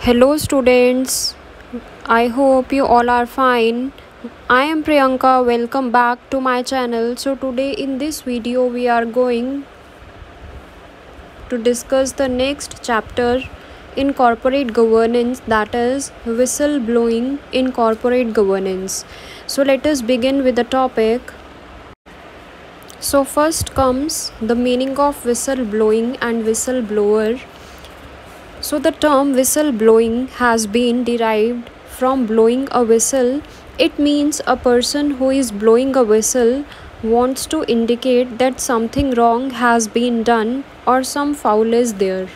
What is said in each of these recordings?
Hello, students. I hope you all are fine. I am Priyanka. Welcome back to my channel. So, today in this video, we are going to discuss the next chapter in corporate governance, that is whistleblowing in corporate governance. So, let us begin with the topic. So, first comes the meaning of whistleblowing and whistleblower. So, the term whistleblowing has been derived from blowing a whistle. It means a person who is blowing a whistle wants to indicate that something wrong has been done or some foul is there.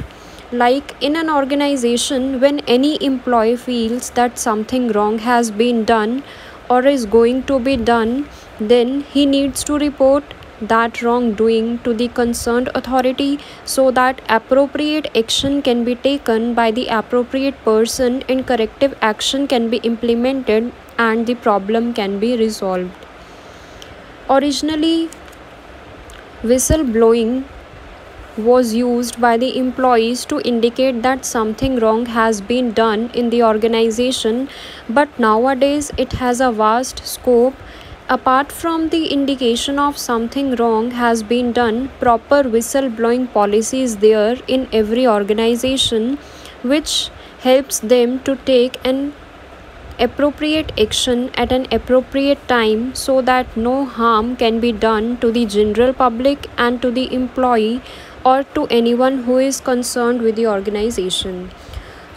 Like in an organization, when any employee feels that something wrong has been done or is going to be done, then he needs to report that wrongdoing to the concerned authority so that appropriate action can be taken by the appropriate person and corrective action can be implemented and the problem can be resolved. Originally, whistleblowing was used by the employees to indicate that something wrong has been done in the organization, but nowadays it has a vast scope. Apart from the indication of something wrong has been done, proper whistleblowing policy is there in every organization, which helps them to take an appropriate action at an appropriate time so that no harm can be done to the general public and to the employee or to anyone who is concerned with the organization.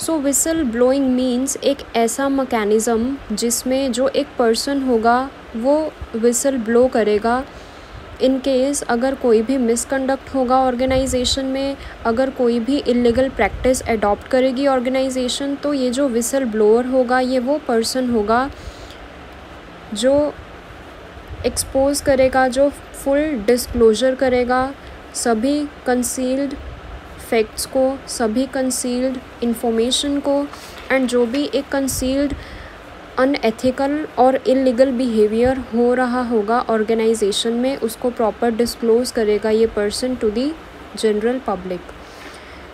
So whistle blowing means एक ऐसा mechanism जिसमें जो एक person होगा वो whistle blow करेगा इन case अगर कोई भी मिसकंडक्ट होगा ऑर्गेनाइजेशन में, अगर कोई भी इलीगल प्रैक्टिस अडॉप्ट करेगी ऑर्गेनाइजेशन, तो ये जो विसल ब्लोअर होगा ये वो पर्सन होगा जो एक्सपोज करेगा, जो फुल डिस्क्लोजर करेगा सभी कंसील्ड फैक्ट्स को, सभी कंसील्ड इंफॉर्मेशन को, एंड जो भी एक कंसील्ड अनएथिकल और इलीगल बिहेवियर हो रहा होगा ऑर्गेनाइजेशन में उसको प्रॉपर डिस्क्लोज करेगा ये person to the general public.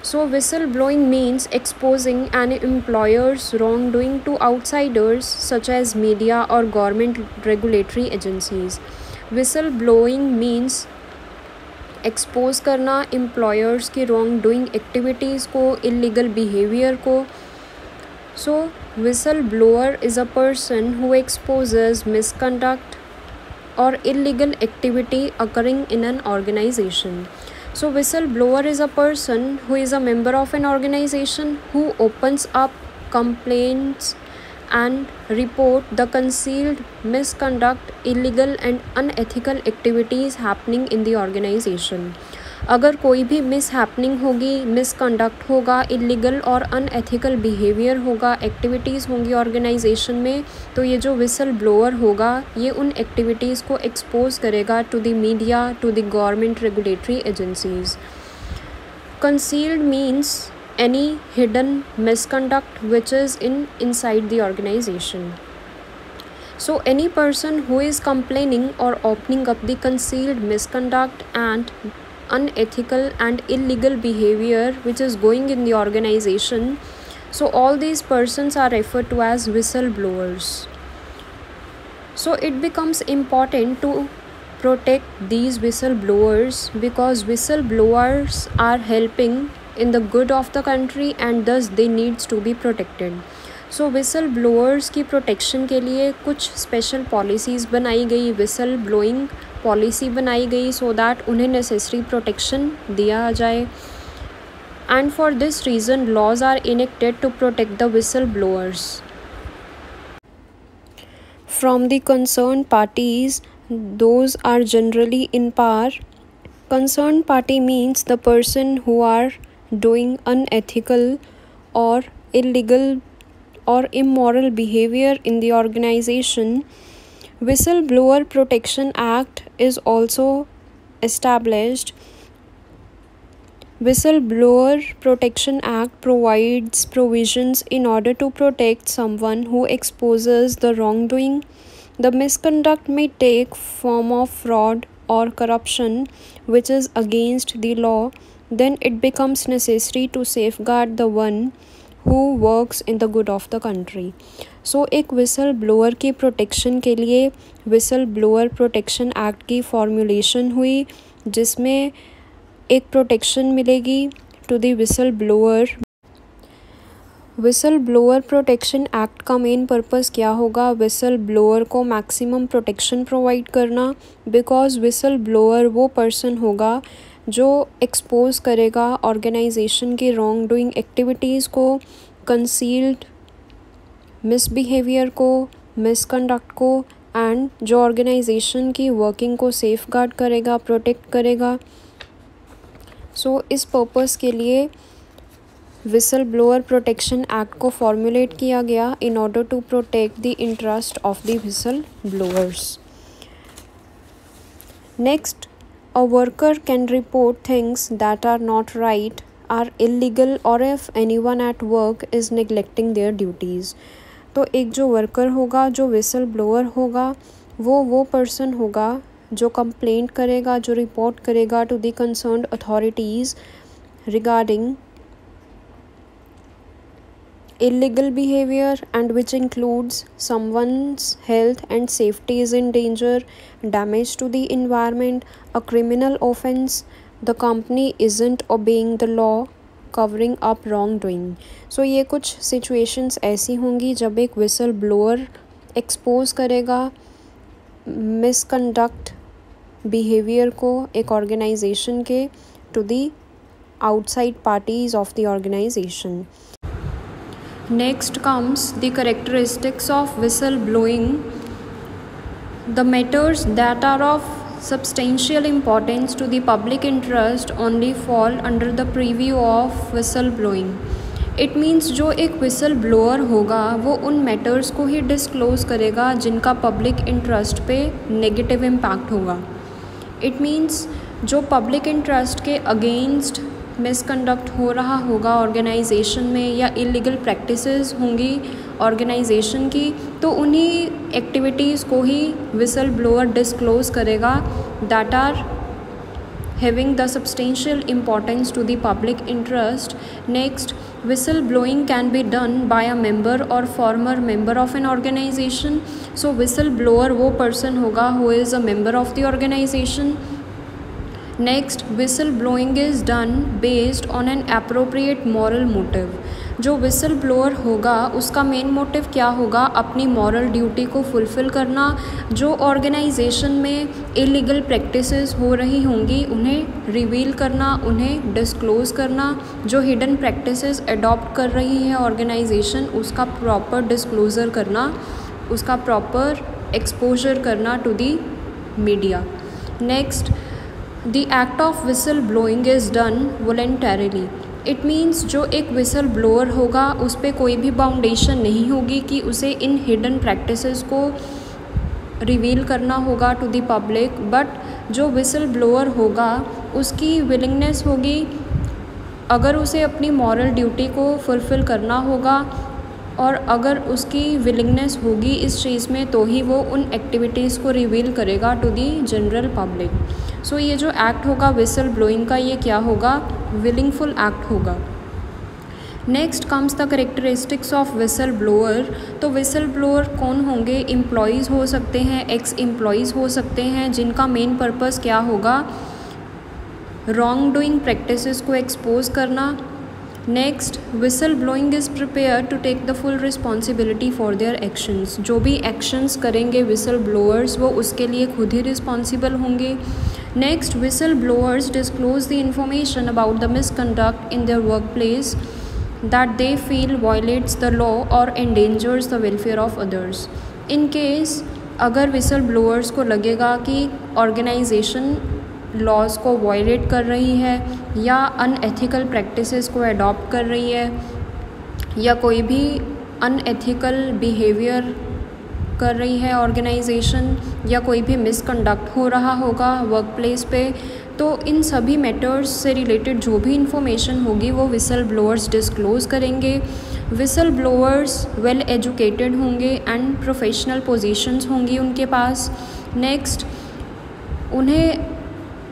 So whistle blowing means exposing an employer's wrong doing to outsiders such as media or government regulatory agencies. Whistle blowing means expose करना employers की wrong doing activities को, illegal behaviour को. So whistle blower is a person who exposes misconduct और illegal activity occurring in an organisation. So whistle blower is a person who is a member of an organisation who opens up complaints and report the concealed misconduct, illegal and unethical activities happening in the organization. अगर कोई भी miss happening होगी, misconduct होगा, illegal और unethical behaviour होगा, activities होंगी organisation में, तो ये जो विसल ब्लोअर होगा ये उन एक्टिविटीज़ को एक्सपोज करेगा to the media, to the government regulatory agencies. Concealed means any hidden misconduct which is inside the organization. So any person who is complaining or opening up the concealed misconduct and unethical and illegal behavior which is going in the organization, so all these persons are referred to as whistleblowers. So it becomes important to protect these whistleblowers because whistleblowers are helping in the good of the country and thus they needs to be protected. So whistle blowers की protection के लिए कुछ special policies बनाई गई, whistle blowing policy बनाई गई so that उन्हें necessary protection दिया जाए. And for this reason laws are enacted to protect the whistle blowers from the concern parties. Those are generally in power. Concerned party means the person who are doing unethical or illegal or immoral behavior in the organization. Whistleblower Protection Act is also established. Whistleblower Protection Act provides provisions in order to protect someone who exposes the wrongdoing. The misconduct may take form of fraud or corruption which is against the law. Then it becomes necessary to safeguard the one who works in the good of the country. So एक whistle blower की protection के लिए whistle blower protection act की formulation हुई, जिसमें एक protection मिलेगी to the whistle blower. Whistle blower protection act का मेन पर्पस क्या होगा? विसल ब्लोअर को मैक्सिमम प्रोटेक्शन प्रोवाइड करना, बिकॉज विसल ब्लोअर वो पर्सन होगा जो एक्सपोज करेगा ऑर्गेनाइजेशन की रॉन्ग डूइंग एक्टिविटीज़ को, कंसील्ड मिसबिहेवियर को, मिसकंडक्ट को, एंड जो ऑर्गेनाइजेशन की वर्किंग को सेफगार्ड करेगा, प्रोटेक्ट करेगा। सो इस पर्पस के लिए विसल ब्लोअर प्रोटेक्शन एक्ट को फॉर्मुलेट किया गया in order to protect the interest of the whistle blowers. Next, a worker can report things that are not right, are illegal, or if anyone at work is neglecting their duties. तो एक जो worker होगा, जो whistle blower होगा, वो person होगा जो complaint करेगा, जो रिपोर्ट करेगा to the concerned authorities regarding illegal behavior, and which includes someone's health and safety is in danger, damage to the environment, a criminal offense, the company isn't obeying the law, covering up wrongdoing. So ये कुछ situations ऐसी होंगी जब एक whistle blower expose करेगा misconduct behavior को एक organization के to the outside parties of the organization. Next comes the characteristics of whistle blowing. The matters that are of substantial importance to the public interest only fall under the purview of whistle blowing. It means जो एक whistle blower होगा वो उन matters को ही disclose करेगा जिनका public interest पे negative impact होगा. It means जो public interest के against मिसकंडक्ट हो रहा होगा ऑर्गेनाइजेशन में, या इलीगल प्रैक्टिसेस होंगी ऑर्गेनाइजेशन की, तो उन्हीं एक्टिविटीज़ को ही विसल ब्लोअर डिस्क्लोज करेगा that are having the substantial importance to the public interest. Next, whistle blowing can be done by a member or former member of an organisation. So whistle blower वो person होगा who is a member of the organisation. Next, whistle blowing is done based on an appropriate moral motive. जो whistle blower होगा उसका main motive क्या होगा? अपनी moral duty को fulfil करना. जो ऑर्गेनाइजेशन में इलीगल प्रैक्टिसेस हो रही होंगी उन्हें रिवील करना, उन्हें डिस्क्लोज़ करना. जो हिडन प्रैक्टिसेस अडॉप्ट कर रही है ऑर्गेनाइजेशन उसका प्रॉपर डिस्क्लोज़र करना, उसका प्रॉपर एक्सपोजर करना to the media. Next, The act of whistle blowing is done voluntarily. It means जो एक whistle blower होगा उस पर कोई भी बाउंडेशन नहीं होगी कि उसे इन hidden practices को रिवील करना होगा टू द पब्लिक, बट जो whistle blower होगा उसकी विलिंगनेस होगी, अगर उसे अपनी मॉरल ड्यूटी को फुलफ़िल करना होगा और अगर उसकी विलिंगनेस होगी इस चीज़ में, तो ही वो उन एक्टिविटीज़ को रिवील करेगा टू दी जनरल पब्लिक. सो ये जो एक्ट होगा विसल ब्लोइंग का, ये क्या होगा? विलिंगफुल एक्ट होगा. Next comes the characteristics of whistle blower. तो विसल ब्लोअर कौन होंगे? एम्प्लॉयज़ हो सकते हैं, एक्स एम्प्लॉयज़ हो सकते हैं, जिनका मेन पर्पस क्या होगा? रॉन्ग डूइंग प्रैक्टिसेस को एक्सपोज करना. Next, whistle blowing is prepare to take the full responsibility for their actions. जो भी एक्शंस करेंगे विसल ब्लोअर्स वो उसके लिए खुद ही रिस्पॉन्सिबल होंगे. Next, whistle blowers disclose the information about the misconduct in their work place that they feel violates the law or endangers the welfare of others. In case अगर whistle blowers को लगेगा कि ऑर्गेनाइजेशन लॉज को violet कर रही है या unethical practices को अडॉप्ट कर रही है या कोई भी अनएथिकल बिहेवियर कर रही है ऑर्गेनाइजेशन, या कोई भी मिसकंडक्ट हो रहा होगा वर्क प्लेस पे, तो इन सभी मैटर्स से रिलेटेड जो भी इंफॉर्मेशन होगी वो विसल ब्लोअर्स डिस्क्लोज़ करेंगे. विसल ब्लोअर्स वेल एजुकेटेड होंगे एंड प्रोफेशनल पोजीशंस होंगी उनके पास. नेक्स्ट, उन्हें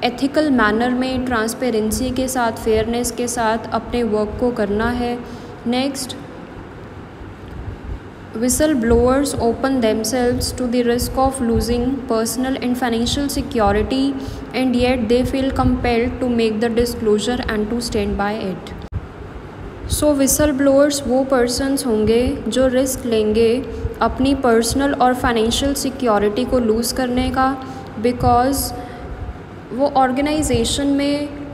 एथिकल मैनर में ट्रांसपेरेंसी के साथ, फेयरनेस के साथ अपने वर्क को करना है. Next, Whistleblowers open themselves to the risk of losing personal and financial security, and yet they feel compelled to make the disclosure and to stand by it. So whistle blowers वो persons होंगे जो risk लेंगे अपनी personal और financial security को loose करने का, because वो ऑर्गेनाइजेशन में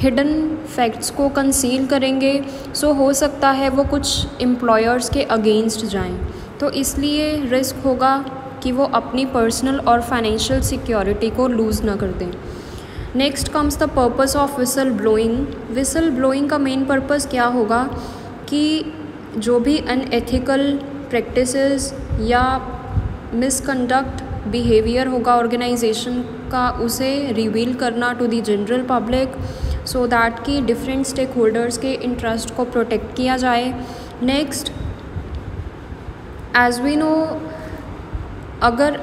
हिडन फैक्ट्स को कंसील करेंगे. सो हो सकता है वो कुछ एम्प्लॉयर्स के अगेंस्ट जाएं, तो इसलिए रिस्क होगा कि वो अपनी पर्सनल और फाइनेंशियल सिक्योरिटी को लूज़ ना कर दें. Next comes the purpose of whistle blowing. Whistle blowing का मेन पर्पस क्या होगा कि जो भी अनएथिकल प्रैक्टिसेस या मिसकंडक्ट बिहेवियर होगा ऑर्गेनाइजेशन का, उसे रिवील करना to the general public, so that कि डिफरेंट स्टेक होल्डर्स के इंटरेस्ट को प्रोटेक्ट किया जाए. नेक्स्ट, एज वी नो, अगर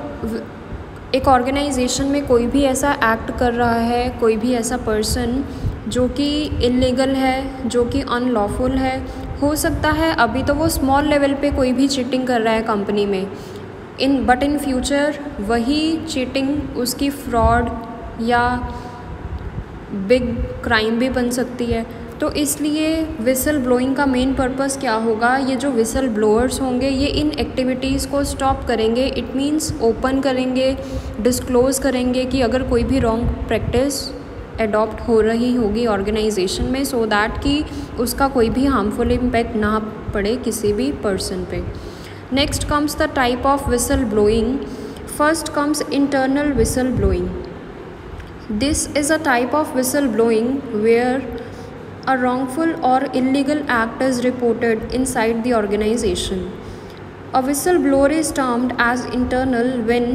एक ऑर्गेनाइजेशन में कोई भी ऐसा एक्ट कर रहा है, कोई भी ऐसा पर्सन जो कि इलीगल है, जो कि अनलॉफुल है, हो सकता है अभी तो वो स्मॉल लेवल पे कोई भी चीटिंग कर रहा है कंपनी में, बट इन फ्यूचर वही चीटिंग उसकी फ्रॉड या बिग क्राइम भी बन सकती है. तो इसलिए विसल ब्लोइंग का मेन पर्पस क्या होगा, ये जो विसल ब्लोअर्स होंगे ये इन एक्टिविटीज़ को स्टॉप करेंगे. इट मीन्स ओपन करेंगे, डिस्क्लोज़ करेंगे कि अगर कोई भी रॉन्ग प्रैक्टिस एडॉप्ट हो रही होगी ऑर्गेनाइजेशन में, सो दैट कि उसका कोई भी हार्मफुल इम्पैक्ट ना पड़े किसी भी पर्सन पे. Next comes the type of whistle blowing. First comes internal whistle blowing. This is a type of whistleblowing where a wrongful or illegal act is reported inside the organization. A whistleblower is termed as internal when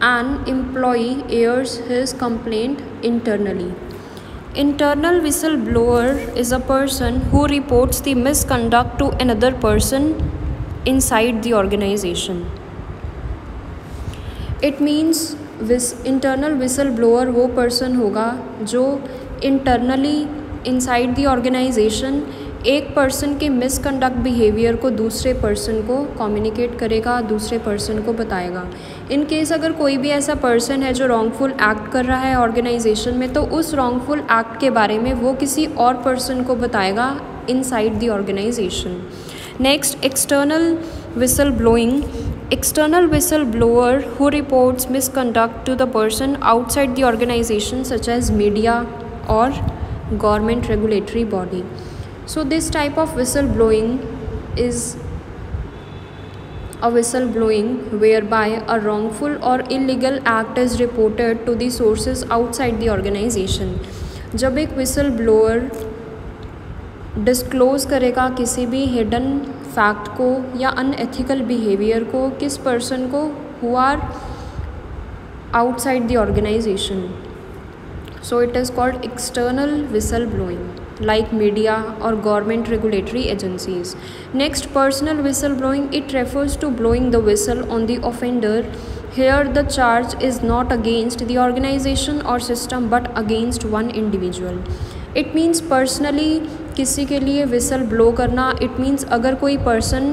an employee airs his complaint internally. Internal whistleblower is a person who reports the misconduct to another person inside the organization. It means internal whistle blower वो person होगा जो internally inside the organisation एक person के misconduct behaviour को दूसरे person को communicate करेगा, दूसरे पर्सन को बताएगा. इन केस अगर कोई भी ऐसा पर्सन है जो रॉन्गफुल एक्ट कर रहा है ऑर्गेनाइजेशन में, तो उस रॉन्गफुल एक्ट के बारे में वो किसी और पर्सन को बताएगा inside the organisation. Next, external whistle blowing. External whistleblower who reports misconduct to the person outside the organization such as media or government regulatory body. So this type of whistleblowing is a whistleblowing whereby a wrongful or illegal act is reported to the sources outside the organization. जब एक whistleblower disclose करेगा किसी भी hidden fact को या unethical behaviour को किस person को who are outside the organisation, so it is called external whistle blowing like media or government regulatory agencies. Next, personal whistle blowing. It refers to blowing the whistle on the offender. Here the charge is not against the organization or system but against one individual. It means personally किसी के लिए whistle blow करना. It means अगर कोई person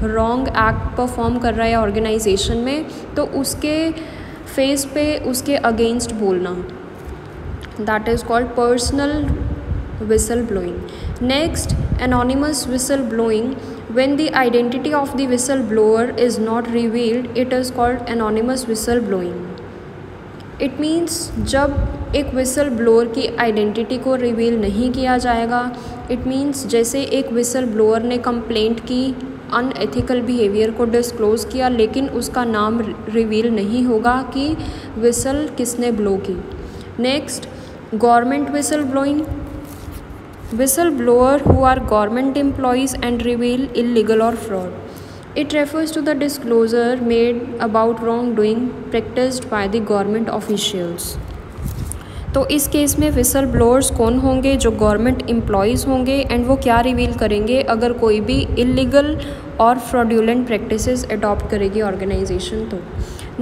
wrong act perform कर रहा है organisation में, तो उसके फेस पे उसके अगेंस्ट बोलना, that is called personal whistle blowing. Next, anonymous whistle blowing. When the identity of the whistleblower is not revealed, it is called anonymous whistle blowing. It means जब एक whistle blower की identity को reveal नहीं किया जाएगा. It means जैसे एक whistle blower ने कंप्लेंट की, अनएथिकल बिहेवियर को डिस्क्लोज़ किया, लेकिन उसका नाम रिवील नहीं होगा कि विसल किसने ब्लो की. Next, government whistle blowing. Whistleblower who are government employees and reveal illegal or fraud. It refers to the disclosure made about wrongdoing practiced by the government officials. तो इस केस में whistle blowers कौन होंगे? जो government employees होंगे. And वो क्या reveal करेंगे अगर कोई भी इलीगल और फ्रॉडुलेंट प्रैक्टिसेस अडॉप्ट करेगी ऑर्गेनाइजेशन. तो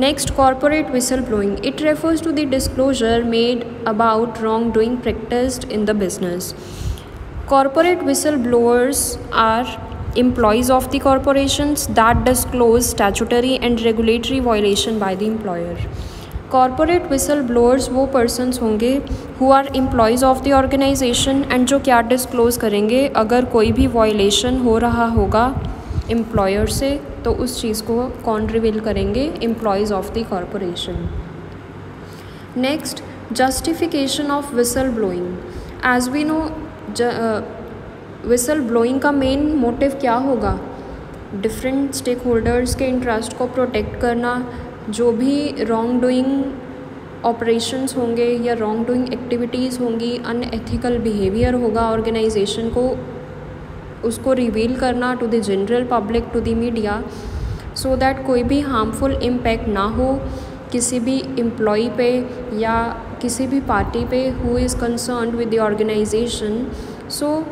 next, corporate whistle blowing. It refers to the disclosure made about wrong doing practised in the business. Corporate whistleblowers are employees of the corporations that disclose statutory and regulatory violation by the employer. Corporate whistleblowers वो persons होंगे who are employees of the organization and जो क्या disclose करेंगे अगर कोई भी violation हो रहा होगा employer से तो उस चीज़ को कौन रिवील करेंगे? employees of the corporation. Next, justification of whistleblowing. As we know, whistle blowing का मेन मोटिव क्या होगा? डिफरेंट स्टेक होल्डर्स के इंटरेस्ट को प्रोटेक्ट करना, जो भी रॉन्ग डूइंग ऑपरेशंस होंगे या रॉन्ग डूइंग एक्टिविटीज़ होंगी, अनएथिकल बिहेवियर होगा ऑर्गेनाइजेशन को, उसको रिवील करना to the general public, to the media, so that कोई भी हार्मफुल इम्पैक्ट ना हो किसी भी एम्प्लॉई पे या किसी भी पार्टी पे who is concerned with the organisation. So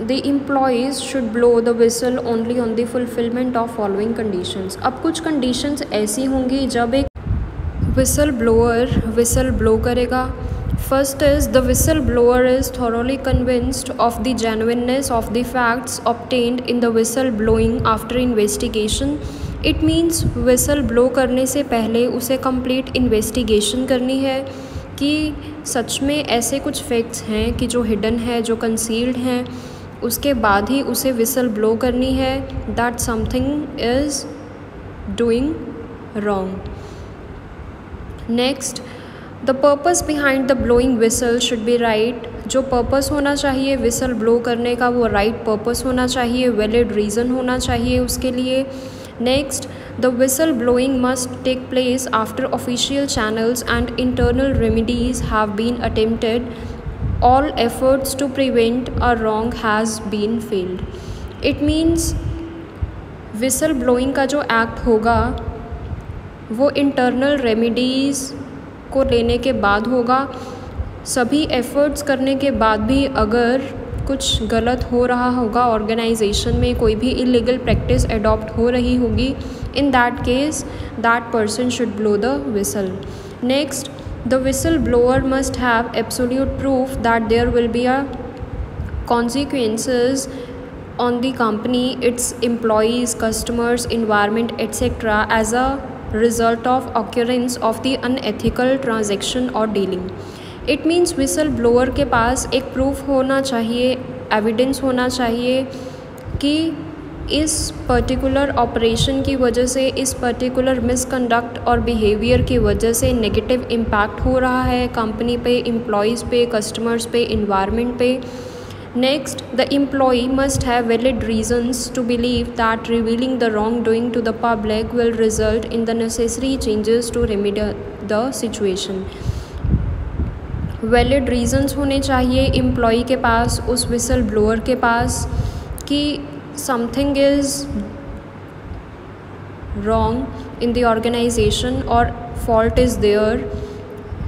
the employees should blow the whistle only on the fulfillment of following conditions. अब कुछ conditions ऐसी होंगी जब एक whistle blow करेगा. First is the whistleblower is thoroughly convinced of the genuineness of the facts obtained in the whistle blowing after investigation. It means whistle blow करने से पहले उसे complete investigation करनी है कि सच में ऐसे कुछ facts हैं कि जो hidden है, जो concealed हैं, उसके बाद ही उसे विसल ब्लो करनी है that something is doing wrong. Next, the purpose behind the blowing whistle should be right. जो पर्पस होना चाहिए विसल ब्लो करने का वो राइट पर्पस होना चाहिए, वैलिड रीज़न होना चाहिए उसके लिए. Next, the whistle blowing must take place after official channels and internal remedies have been attempted. All efforts to prevent a wrong has been failed. It means whistle blowing का जो act होगा वो internal remedies को लेने के बाद होगा. सभी एफर्ट्स करने के बाद भी अगर कुछ गलत हो रहा होगा ऑर्गेनाइजेशन में, कोई भी इलीगल प्रैक्टिस अडॉप्ट हो रही होगी, in that case that person should blow the whistle. Next, the whistleblower must have absolute proof that there will be a consequences on the company, its employees, customers, environment, etc. as a result of occurrence of the unethical transaction or dealing. It means whistleblower के पास एक proof होना चाहिए, evidence होना चाहिए कि इस particular operation की वजह से, इस पर्टिकुलर मिसकंडक्ट और बिहेवियर की वजह से नेगेटिव इम्पैक्ट हो रहा है कंपनी पे, एम्प्लॉयज़ पे, कस्टमर्स पे, इन्वायरमेंट पे. Next, the employee must have valid reasons to believe that revealing the wrong doing to the public will result in the necessary changes to remedy the situation. Valid reasons होने चाहिए employee के पास, उस whistle blower के पास, कि something is wrong in the organization or fault is there,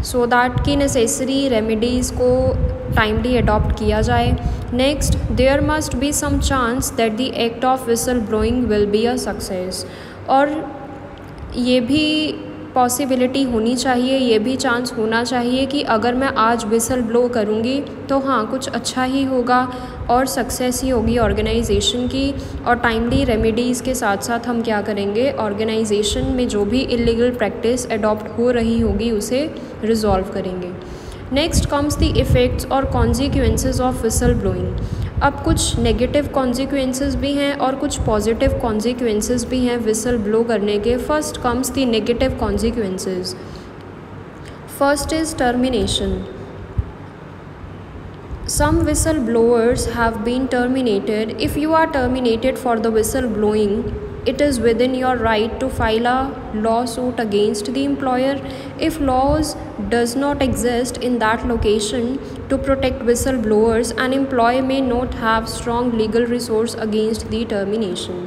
so that कि necessary remedies को timely adopt किया जाए. Next, there must be some chance that the act of whistle blowing will be a success. और ये भी possibility होनी चाहिए, ये भी चांस होना चाहिए कि अगर मैं आज विसल ब्लो करूँगी तो हाँ कुछ अच्छा ही होगा और सक्सेस ही होगी ऑर्गेनाइजेशन की. और टाइमली रेमेडीज़ के साथ साथ हम क्या करेंगे, ऑर्गेनाइजेशन में जो भी इलीगल प्रैक्टिस अडॉप्ट हो रही होगी उसे रिजॉल्व करेंगे. नेक्स्ट कम्स द इफ़ेक्ट्स और कॉन्सिक्वेंसेस ऑफ विसल ब्लोइंग. अब कुछ नेगेटिव कॉन्सिक्वेंसेस भी हैं और कुछ पॉजिटिव कॉन्सिक्वेंसेस भी हैं विसल ब्लो करने के. First comes the negative consequences. First is termination. Some whistleblowers have been terminated. If you are terminated for the whistleblowing, it is within your right to file a lawsuit against the employer. If laws does not exist in that location to protect whistleblowers, an employer may not have strong legal resource against the termination.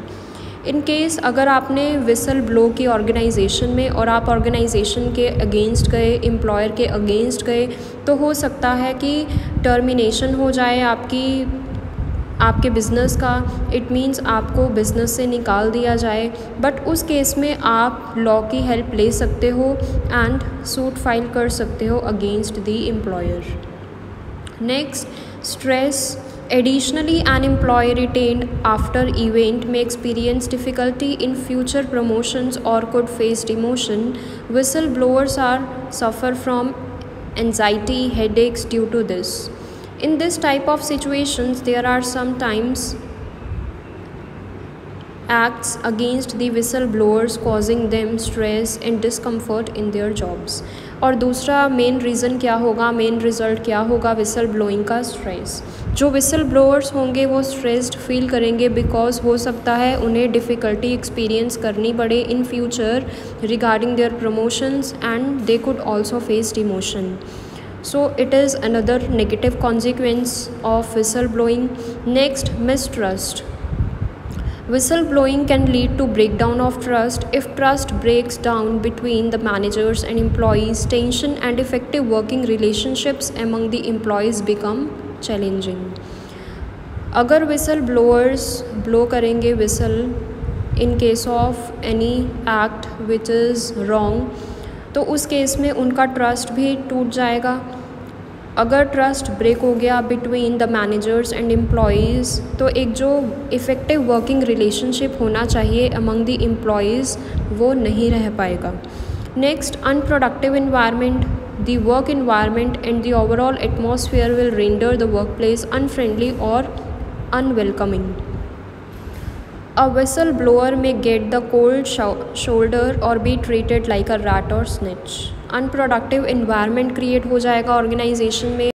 In case अगर आपने whistle blow की organisation में और आप organisation के against गए, employer के against गए, तो हो सकता है कि टर्मिनेशन हो जाए आपके बिज़नेस का. इट मीन्स आपको बिज़नेस से निकाल दिया जाए. बट उस केस में आप लॉ की हेल्प ले सकते हो एंड सूट फाइल कर सकते हो against the employer. Next, stress. Additionally, an employee retained after event may experience difficulty in future promotions or could face demotion. Whistleblowers suffer from anxiety, headaches due to this. In this type of situations, there are sometimes acts against the whistleblowers causing them stress and discomfort in their jobs. और दूसरा main reason क्या होगा, main result क्या होगा whistle blowing का? Stress. जो whistle blowers होंगे वो स्ट्रेस्ड फील करेंगे बिकॉज हो सकता है उन्हें डिफ़िकल्टी एक्सपीरियंस करनी पड़े in future regarding their promotions and they could also face demotion. So it is another negative consequence of whistleblowing. Next, mistrust. Whistleblowing can lead to breakdown of trust. If trust breaks down between the managers and employees, tension and effective working relationships among the employees become challenging. अगर whistleblowers blow करेंगे whistle in case of any act which is wrong, तो उस case में उनका trust भी टूट जाएगा. अगर ट्रस्ट ब्रेक हो गया between the managers and employees, तो एक जो इफ़ेक्टिव वर्किंग रिलेशनशिप होना चाहिए अमंग द एम्प्लॉयज़ वो नहीं रह पाएगा. Next, unproductive environment. The work environment and the overall atmosphere will render the work place unfriendly और unwelcoming. A whistleblower may get the cold shoulder or be treated like a rat or snitch. Unproductive environment create हो जाएगा organization में.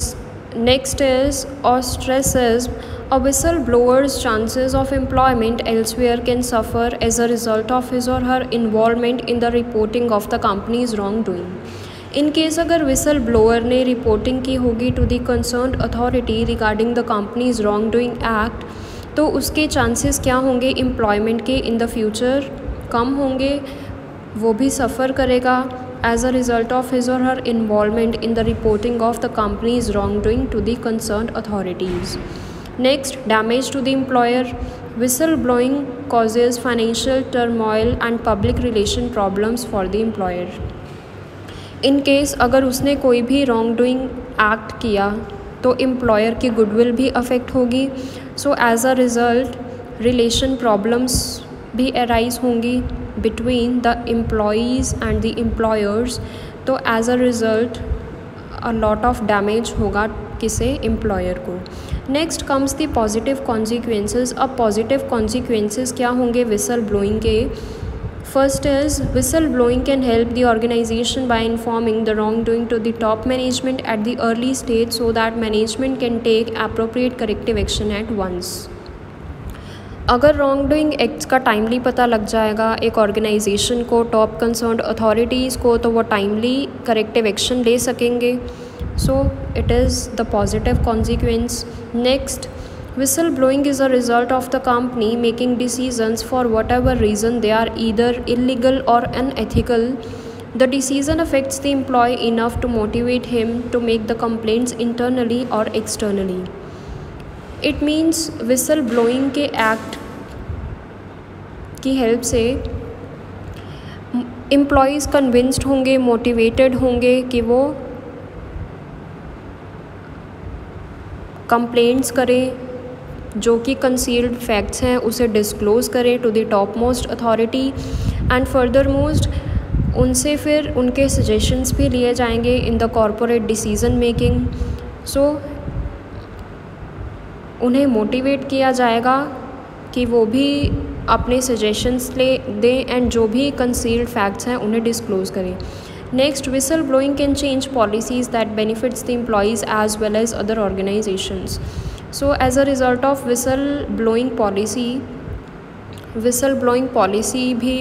Next is ostracism. A whistleblower's chances of employment elsewhere can suffer as a result of his or her involvement in the reporting of the company's wrongdoing. In case अगर whistleblower ने reporting की होगी to the concerned authority regarding the company's wrongdoing act, तो उसके chances क्या होंगे employment के in the future? कम होंगे. वो भी सफ़र करेगा as a result of his or her involvement in the reporting of the company's wrong doing to the concerned authorities. Next, damage to the employer. Whistle blowing causes financial turmoil and public relation problems for the employer. In case अगर उसने कोई भी wrong doing act किया तो employer की goodwill भी affect होगी. So as a result relation problems भी अराइज होंगी between the employees and the employers. तो as a result a lot of damage होगा किसे? एम्प्लॉयर को. Next comes the positive consequences. अब पॉजिटिव कॉन्सिक्वेंसेस क्या होंगे विसल ब्लोइंग के? First is, whistleblowing can help the organization by informing the wrongdoing to the top management at the early stage so that management can take appropriate corrective action at once. अगर wrongdoing acts का timely पता लग जाएगा एक organisation को, top concerned authorities को, तो वो टाइमली करेक्टिव एक्शन ले सकेंगे. सो it is the positive consequence. Next, whistleblowing is a result of the company making decisions for whatever reason they are either illegal or unethical. The decision affects the employee enough to motivate him to make the complaints internally or externally. It means whistleblowing के act की help से employees convinced होंगे, motivated होंगे कि वो complaints करें, जो कि कंसील्ड फैक्ट्स हैं उसे डिस्क्लोज़ करें to the top most authority. And further most उनसे फिर उनके सजेशंस भी लिए जाएंगे in the corporate decision making. So उन्हें मोटिवेट किया जाएगा कि वो भी अपने सजेशंस ले दें एंड जो भी कंसील्ड फैक्ट्स हैं उन्हें डिस्क्लोज़ करें. Next, whistle blowing can change policies that benefits the employees as well as other organizations. So as a result of whistleblowing policy भी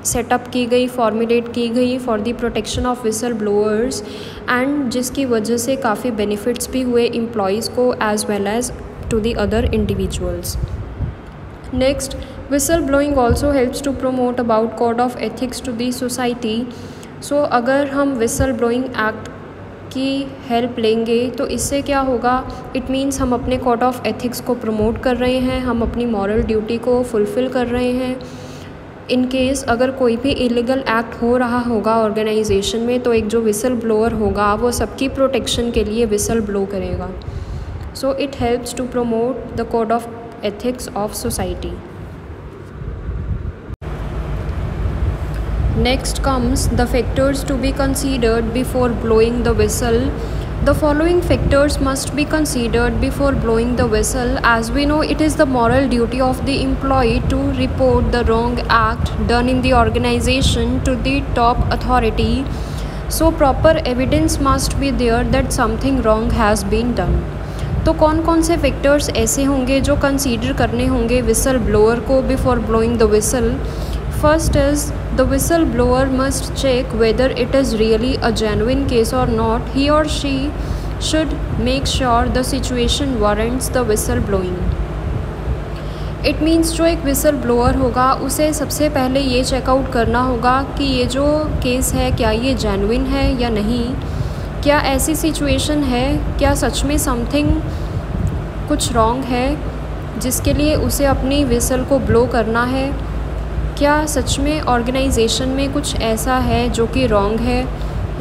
सेटअप की गई, फॉर्मुलेट की गई for the protection of whistle blowers and जिसकी वजह से काफ़ी benefits भी हुए एम्प्लॉयज़ को as well as to the other individuals. Next, whistle blowing also helps to promote about code of ethics to the society. सो अगर हम विसल ब्लोइंग एक्ट की हेल्प लेंगे तो इससे क्या होगा? इट मीन्स हम अपने कोड ऑफ एथिक्स को प्रमोट कर रहे हैं, हम अपनी मॉरल ड्यूटी को फुलफ़िल कर रहे हैं. इन केस अगर कोई भी इलीगल एक्ट हो रहा होगा ऑर्गेनाइजेशन में तो एक जो विसल ब्लोअर होगा वो सबकी प्रोटेक्शन के लिए विसल ब्लो करेगा. So it helps to promote the code of ethics of society. Next comes the factors to be considered before blowing the whistle. The following factors must be considered before blowing the whistle. As we know, it is the moral duty of the employee to report the wrong act done in the organization to the top authority. So proper evidence must be there that something wrong has been done. तो कौन कौन से factors ऐसे होंगे जो consider करने होंगे whistle blower को before blowing the whistle? First is the whistleblower must check whether it is really a genuine case or not. He or she should make sure the situation warrants the whistleblowing. It means जो एक whistle blower होगा उसे सबसे पहले ये checkout करना होगा कि ये जो केस है क्या ये जेन्युइन है या नहीं, क्या ऐसी सिचुएशन है, क्या सच में समथिंग कुछ रॉन्ग है जिसके लिए उसे अपनी विसल को ब्लो करना है, क्या सच में ऑर्गेनाइजेशन में कुछ ऐसा है जो कि रॉन्ग है,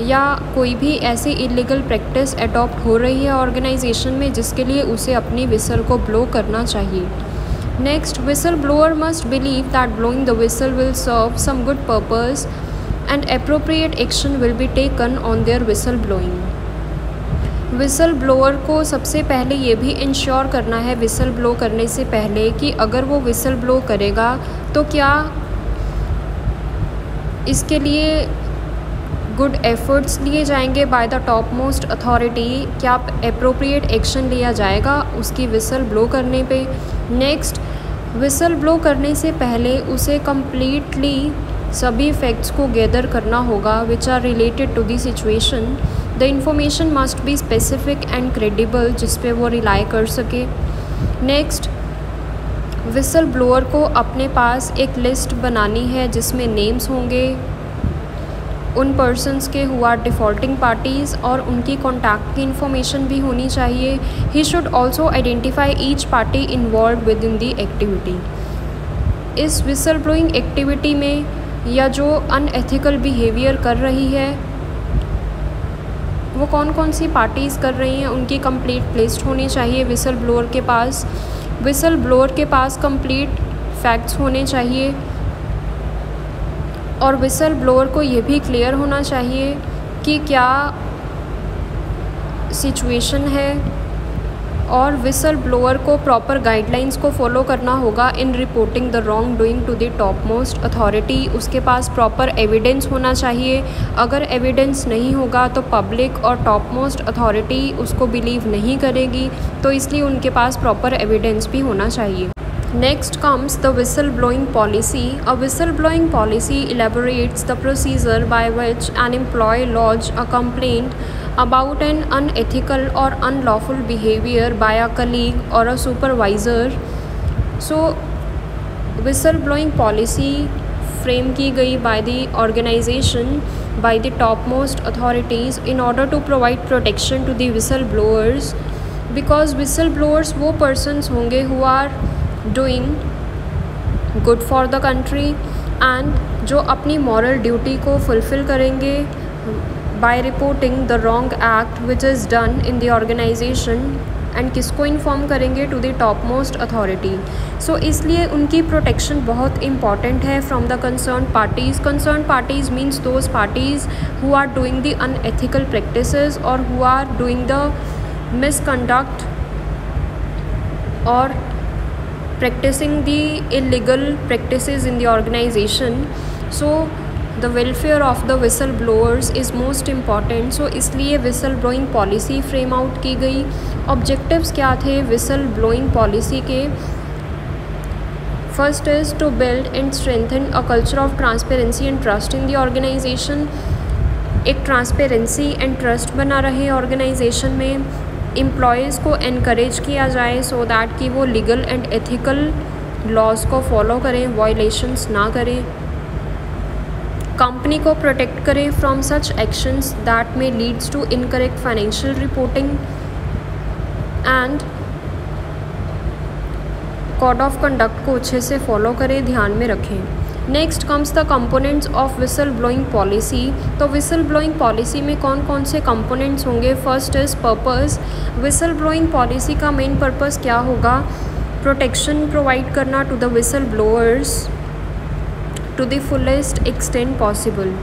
या कोई भी ऐसी इलीगल प्रैक्टिस अडॉप्ट हो रही है ऑर्गेनाइजेशन में जिसके लिए उसे अपनी विसल को ब्लो करना चाहिए. Next, whistle blower must believe that blowing the whistle will serve some good purpose and appropriate action will be taken on their whistle blowing. Whistle blower को सबसे पहले ये भी इंश्योर करना है विसल ब्लो करने से पहले कि अगर वो विसल ब्लो करेगा तो क्या इसके लिए गुड एफर्ट्स लिए जाएंगे bye the top most authority, क्या एप्रोप्रिएट एक्शन लिया जाएगा उसकी विसल ब्लो करने पे. नेक्स्ट, विसल ब्लो करने से पहले उसे कम्प्लीटली सभी फैक्ट्स को गैदर करना होगा which are related to the situation. The information must be specific and credible जिस पे वो रिलाई कर सके. नेक्स्ट, विसल ब्लोअर को अपने पास एक लिस्ट बनानी है जिसमें नेम्स होंगे उन पर्सन्स के हु आर डिफ़ॉल्टिंग पार्टीज़ और उनकी कॉन्टैक्ट की इन्फॉर्मेशन भी होनी चाहिए. He should also identify each party involve with in the activity. इस विसल ब्लोइंग एक्टिविटी में या जो अनएथिकल बिहेवियर कर रही है वो कौन कौन सी पार्टीज़ कर रही हैं उनकी कंप्लीट लिस्ट होनी चाहिए विसल ब्लोअर के पास. विसल ब्लोअर के पास कंप्लीट फैक्ट्स होने चाहिए और विसल ब्लोअर को ये भी क्लियर होना चाहिए कि क्या सिचुएशन है, और विसल ब्लोअर को प्रॉपर गाइडलाइंस को फॉलो करना होगा in reporting the wrong doing to the top most authority. उसके पास प्रॉपर एविडेंस होना चाहिए. अगर एविडेंस नहीं होगा तो पब्लिक और टॉप मोस्ट अथॉरिटी उसको बिलीव नहीं करेगी, तो इसलिए उनके पास प्रॉपर एविडेंस भी होना चाहिए. Next comes the whistleblowing policy. A whistleblowing policy elaborates the procedure by which an employee lodges a complaint about an unethical or unlawful behavior by a colleague or a supervisor. So, whistleblowing policy frame की गई by the organization by the topmost authorities in order to provide protection to the whistleblowers, because whistleblowers वो persons होंगे who are doing good for the country and जो अपनी moral duty को fulfill करेंगे by reporting the wrong act which is done in the organization, and किसको inform करेंगे to the top most authority. So इसलिए उनकी protection बहुत important है from the concern parties. Concern parties means those parties who are doing the unethical practices और who are doing the misconduct और practicing the illegal practices in the organization. So the welfare of the whistleblowers is most important. So इसलिए whistleblowing policy frame out की गई. Objectives क्या थे whistleblowing policy के? First is to build and strengthen a culture of transparency and trust in the organization. एक transparency and trust बना रहे organisation में. एम्प्लॉयज़ को एनकरेज किया जाए सो दैट कि वो लीगल एंड एथिकल लॉज को फॉलो करें, वायलेशंस ना करें. कंपनी को प्रोटेक्ट करें from such actions that may leads to incorrect financial reporting, and code of conduct को अच्छे से फॉलो करें, ध्यान में रखें. Next comes the components of whistle blowing policy. तो विसल ब्लोइंग पॉलिसी में कौन कौन से कंपोनेंट्स होंगे? First is purpose. Whistle blowing policy का मेन पर्पस क्या होगा? प्रोटेक्शन प्रोवाइड करना to the whistle blowers to the fullest extent possible.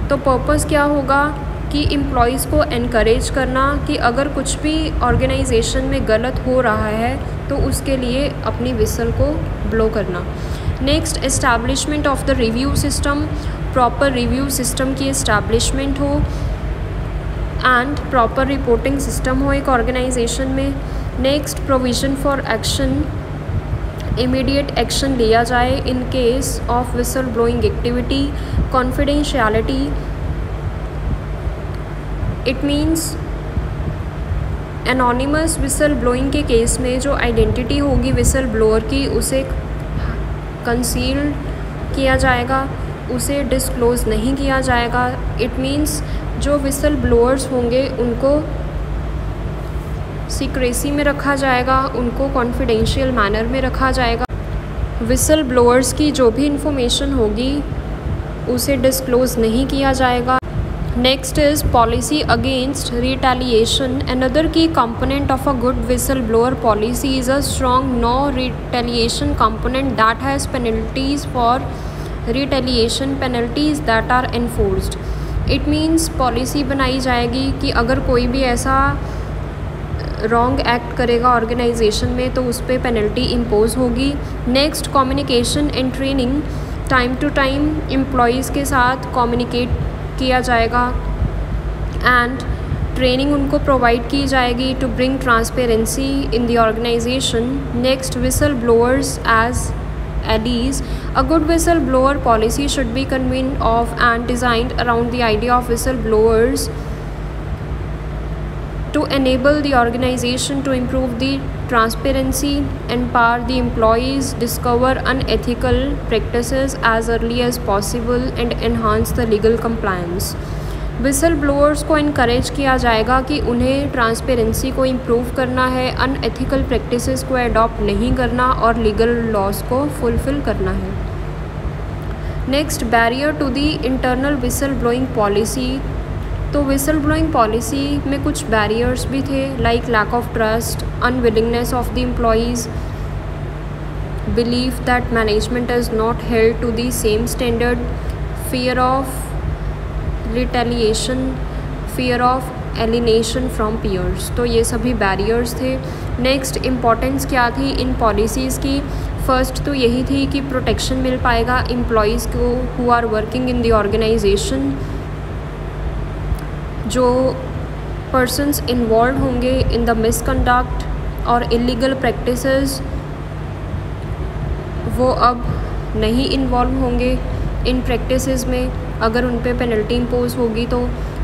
तो पर्पस क्या होगा कि एम्प्लॉयज़ को एनकरेज करना कि अगर कुछ भी ऑर्गेनाइजेशन में गलत हो रहा है तो उसके लिए अपनी विसल को ब्लो करना। Next, establishment of the review system. Proper review system की एस्टैब्लिशमेंट हो एंड प्रॉपर रिपोर्टिंग सिस्टम हो एक ऑर्गेनाइजेशन में। Next, provision for action. Immediate action लिया जाए in case of whistle blowing activity. Confidentiality, it means anonymous whistle blowing के case में जो आइडेंटिटी होगी विसल ब्लोअर की उसे कंसील किया जाएगा, उसे डिस्क्लोज़ नहीं किया जाएगा। इट मीन्स जो विसल ब्लोअर्स होंगे उनको सीक्रेसी में रखा जाएगा, उनको कॉन्फिडेंशियल मैनर में रखा जाएगा। विसल ब्लोअर्स की जो भी इंफॉर्मेशन होगी उसे डिस्क्लोज़ नहीं किया जाएगा। Next is policy against retaliation. Another key component of a good whistleblower policy is a strong no retaliation component that has penalties for retaliation, penalties that are enforced. It means policy बनाई जाएगी कि अगर कोई भी ऐसा wrong act करेगा organisation में तो उस पर पेनल्टी इम्पोज होगी। Next, communication and training. Time to time employees के साथ कम्युनिकेट किया जाएगा एंड ट्रेनिंग उनको प्रोवाइड की जाएगी to bring transparency in the organisation. Next, whistle blowers as allies. A good whistleblower policy should be convened of and designed around the idea of whistleblowers to enable the organization to improve the transparency, empower the employees, discover unethical practices as early as possible and enhance the legal compliance. Whistle blowers को encourage किया जाएगा कि उन्हें transparency को improve करना है, unethical practices को adopt नहीं करना और लीगल लॉज को फुलफ़िल करना है। Next, barrier to the internal whistle blowing policy. तो विसल ब्लोइंग पॉलिसी में कुछ बैरियर्स भी थे like lack of trust, unwillingness of the employees, belief that management is not held to the same standard, fear of retaliation, fear of alienation from peers. तो ये सभी barriers थे। Next, importance क्या थी इन पॉलिसीज़ की? First तो यही थी कि प्रोटेक्शन मिल पाएगा एम्प्लॉयज़ को who are working in the organization. जो पर्सन्स इन्वॉल्व होंगे इन द मिसकंडक्ट और इलीगल प्रैक्टिसेस वो अब नहीं इन्वॉल्व होंगे इन प्रैक्टिसेस में अगर उन पे पेनल्टी इम्पोज होगी तो।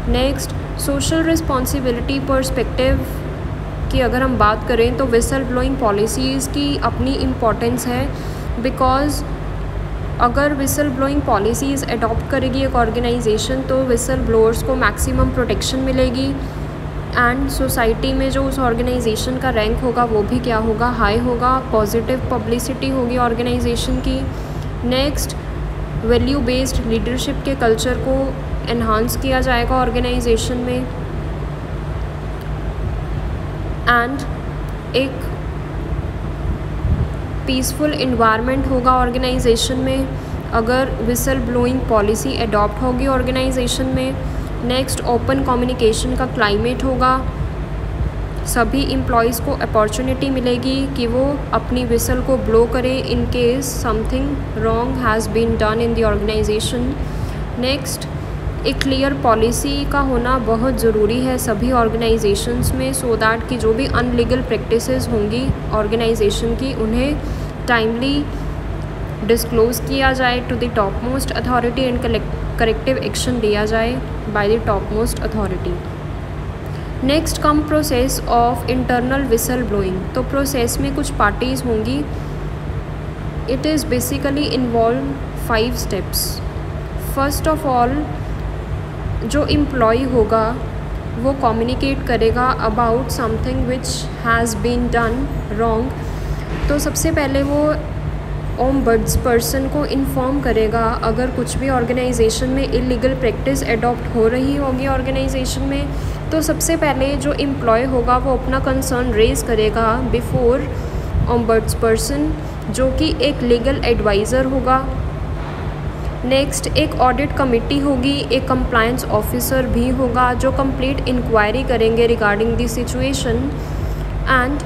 नेक्स्ट, सोशल रिस्पॉन्सिबिलिटी पर्सपेक्टिव की अगर हम बात करें तो विसल ब्लोइंग पॉलिसीज़ की अपनी इम्पोर्टेंस है बिकॉज़ अगर विसल ब्लोइंग पॉलिसीज़ अडॉप्ट करेगी एक ऑर्गेनाइजेशन तो विसल ब्लोअर्स को मैक्सिमम प्रोटेक्शन मिलेगी एंड सोसाइटी में जो उस ऑर्गेनाइजेशन का रैंक होगा वो भी क्या होगा? हाई होगा। पॉजिटिव पब्लिसिटी होगी ऑर्गेनाइजेशन की। नेक्स्ट, वैल्यू बेस्ड लीडरशिप के कल्चर को एनहांस किया जाएगा ऑर्गेनाइजेशन में एंड एक पीसफुल इन्वायरमेंट होगा ऑर्गेनाइजेशन में अगर विसल ब्लोइंग पॉलिसी अडॉप्ट होगी ऑर्गेनाइजेशन में। नेक्स्ट, ओपन कम्युनिकेशन का क्लाइमेट होगा, सभी एम्प्लॉयज़ को अपॉर्चुनिटी मिलेगी कि वो अपनी विसल को ब्लो करें in case something wrong has been done in the organisation. Next, एक क्लियर पॉलिसी का होना बहुत ज़रूरी है सभी ऑर्गेनाइजेशंस में सो दैट कि जो भी अनलीगल प्रैक्टिसेस होंगी ऑर्गेनाइजेशन की उन्हें टाइमली डिस्क्लोज़ किया जाए to the top most authority and corrective action लिया जाए by the top most authority. Next come process of internal whistle blowing. तो प्रोसेस में कुछ पार्टीज़ होंगी। It is basically involve 5 steps. First of all जो employee होगा वो communicate करेगा about something which has been done wrong. तो सबसे पहले वो ओम्बड्स पर्सन को इन्फॉर्म करेगा अगर कुछ भी ऑर्गेनाइजेशन में इलीगल प्रैक्टिस एडॉप्ट हो रही होगी ऑर्गेनाइजेशन में, तो सबसे पहले जो एम्प्लॉय होगा वो अपना कंसर्न रेज़ करेगा बिफोर ओम्बड्स पर्सन, जो कि एक लीगल एडवाइज़र होगा। नेक्स्ट एक ऑडिट कमेटी होगी, एक कंप्लायंस ऑफिसर भी होगा जो कंप्लीट इंक्वायरी करेंगे रिगार्डिंग द सिचुएशन, एंड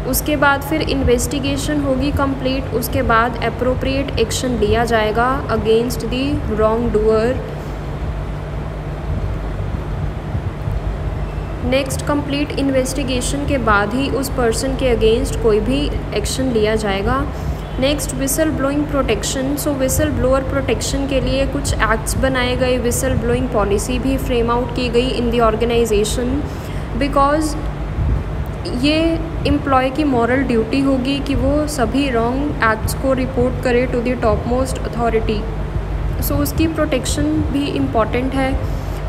उसके बाद फिर इन्वेस्टिगेशन होगी कंप्लीट। उसके बाद एप्रोप्रिएट एक्शन लिया जाएगा against the wrong doer. Next complete investigation के बाद ही उस पर्सन के अगेंस्ट कोई भी एक्शन लिया जाएगा। Next whistle blowing protection. So whistle blower protection के लिए कुछ एक्ट्स बनाए गए, विसल ब्लोइंग पॉलिसी भी फ्रेम आउट की गई इन द ऑर्गेनाइजेशन, बिकॉज ये एम्प्लॉय की मॉरल ड्यूटी होगी कि वो सभी रॉन्ग एक्ट्स को रिपोर्ट करे to the top most authority. So उसकी प्रोटेक्शन भी इम्पॉर्टेंट है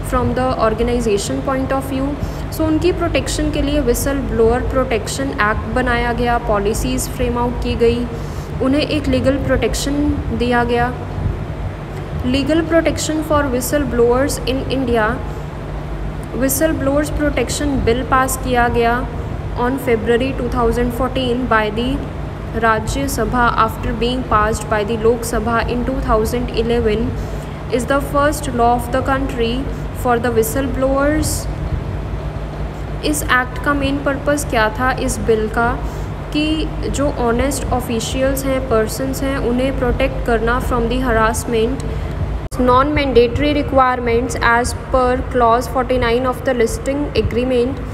from the organization point of view. So उनकी प्रोटेक्शन के लिए विसल ब्लोअर प्रोटेक्शन एक्ट बनाया गया, पॉलिसीज़ फ्रेम आउट की गई, उन्हें एक लीगल प्रोटेक्शन दिया गया। Legal protection for whistle blowers in India, whistle blowers protection bill pass किया गया on February 2014 by the Rajya Sabha after being passed by the Lok Sabha in 2011, is the first law of the country for the whistleblowers। इस act का main purpose क्या था इस bill का, कि जो ऑनेस्ट ऑफिशियल्स हैं, पर्सनस हैं, उन्हें प्रोटेक्ट करना from the harassment. Non mandatory requirements as per clause 49 of the listing agreement,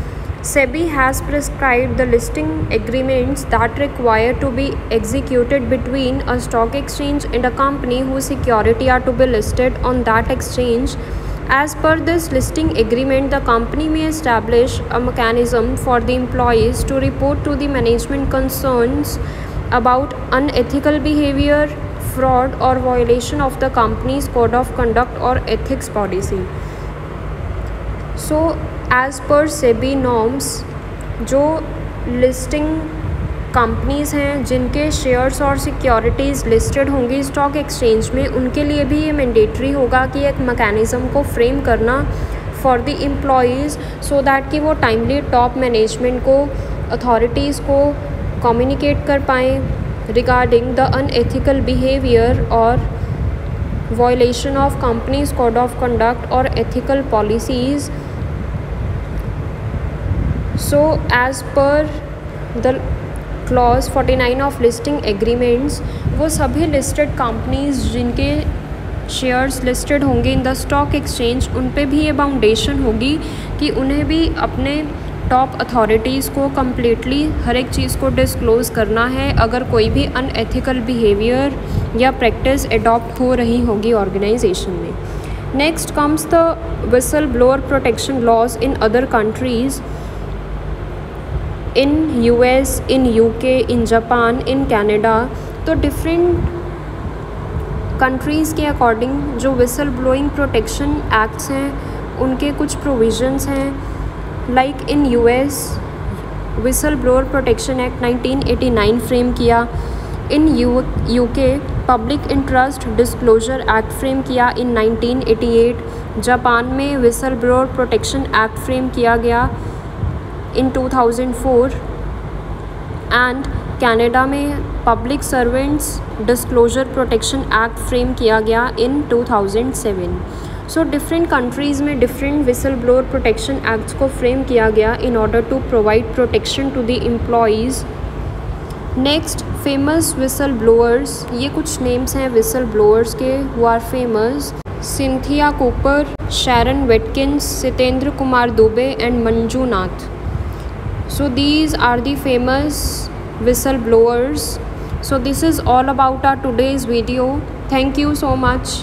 SEBI has prescribed the listing agreements that require to be executed between a stock exchange and a company whose security are to be listed on that exchange. As per this listing agreement, the company may establish a mechanism for the employees to report to the management concerns about unethical behavior, fraud or violation of the company's code of conduct or ethics policy. So as per SEBI norms, जो listing companies हैं जिनके shares और securities listed होंगी stock exchange में, उनके लिए भी ये मैंडेटरी होगा कि एक मैकेनिज़्म को फ्रेम करना for the employees, so that कि वो टाइमली टॉप मैनेजमेंट को, अथॉरिटीज़ को कम्युनिकेट कर पाएँ रिगार्डिंग द अनएथिकल बिहेवियर और violation of company's code of conduct और ethical policies. So as per the clause 49 of listing agreements, वो सभी listed companies जिनके shares listed होंगे in the stock exchange, उन पे भी ये बाउंडेशन होगी कि उन्हें भी अपने टॉप अथॉरिटीज़ को कम्प्लीटली हर एक चीज़ को डिस्क्लोज करना है अगर कोई भी अनएथिकल बिहेवियर या प्रैक्टिस एडॉप्ट हो रही होगी ऑर्गेनाइजेशन में। Next comes the whistle blower protection laws in other countries, in US, in UK, in Japan, in Canada. तो डिफरेंट कंट्रीज़ के अकॉर्डिंग जो विसल ब्लोइंग प्रोटेक्शन एक्ट्स हैं उनके कुछ प्रोविजंस हैं। Like in US whistle blower protection act 1989 frame किया, in UK public interest disclosure act frame किया in 1988, Japan में whistle blower protection act frame किया गया in 2004, एंड कनाडा में public servants disclosure protection act frame किया गया इन 2007। सो डिफरेंट कंट्रीज़ में different whistle blower protection acts को फ्रेम किया गया in order to provide protection to the employees. Next famous whistle blowers, ये कुछ नेम्स हैं विसल ब्लोअर्स के who are famous: Cynthia Cooper, Sherron Watkins, Sitendra Kumar Dubey and Manjunath. So these are the famous whistleblowers. So this is all about our today's video. Thank you so much.